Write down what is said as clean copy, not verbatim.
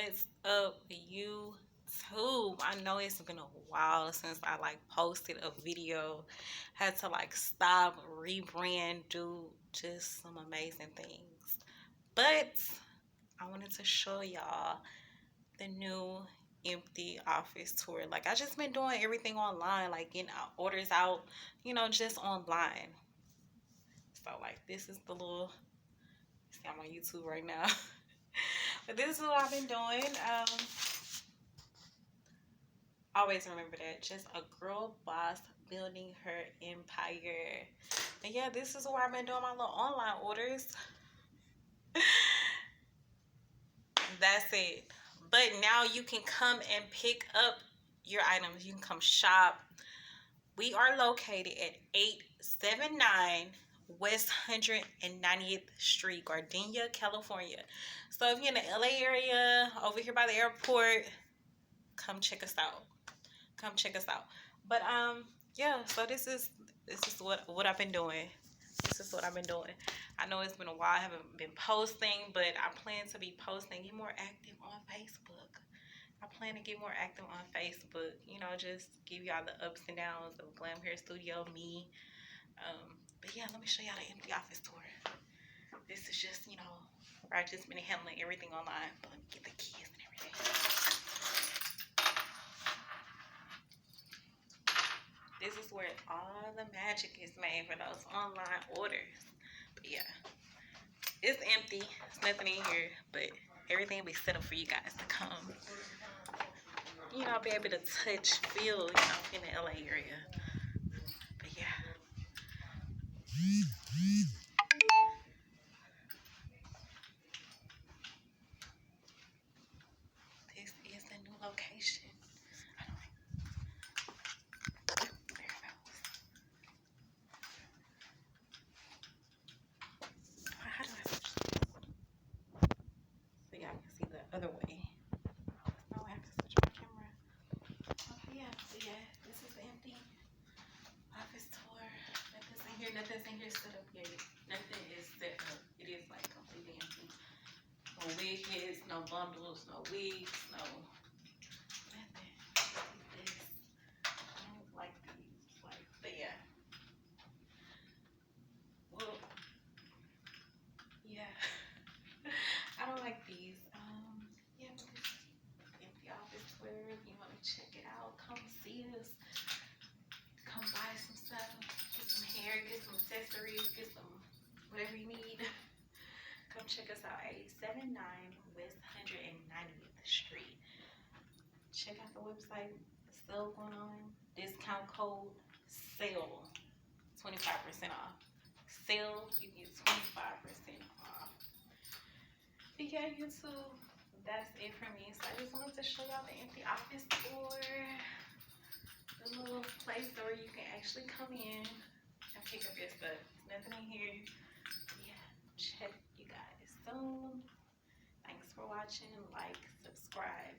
What's up, YouTube? I know it's been a while since I posted a video. Had to stop, rebrand, do just some amazing things. But I wanted to show y'all the new empty office tour. I just been doing everything online, getting orders out, just online. So this is the little, see, I'm on YouTube right now. But this is what I've been doing. Always remember that. Just a girl boss building her empire. And yeah, this is where I've been doing my little online orders. That's it. But now you can come and pick up your items. You can come shop. We are located at 879 West 190th Street, Gardenia, California. So if you're in the LA area, over here by the airport, come check us out. Come check us out. But yeah, so this is what I've been doing. This is what I've been doing. I know it's been a while. I haven't been posting, but I plan to be posting, get more active on Facebook. I plan to get more active on Facebook, just give y'all the ups and downs of Glam Hair Studio, me. But yeah, let me show y'all the empty office tour. This is just, where I just been handling everything online. But let me get the keys and everything. This is where all the magic is made for those online orders. But yeah, it's empty. There's nothing in here, but everything will be set up for you guys to come. Be able to touch, feel, in the LA area. But yeah. This is the new location. How do I switch this? So y'all can see the other way. No, I have to switch my camera. Okay, yeah. So yeah, this is the empty office tour. Nothing's in here set up yet. Nothing is set up. It is completely empty. No wig heads, no bundles, no wigs, no nothing. This. I don't like these. But yeah. Well, yeah. I don't like these. Yeah, but this empty office tour. If you want to check it out, come see us. Come buy some stuff. Get some hair, get some accessories, get some whatever you need. Come check us out, 879 West 190th Street. Check out the website. The sale going on. Discount code SALE, 25% off. Sale, you get 25% off. But yeah, YouTube, that's it for me. So I just wanted to show y'all the empty office tour. The little place where you can actually come in and pick up your stuff. There's nothing in here. Yeah, check you guys soon. Thanks for watching. Like, subscribe.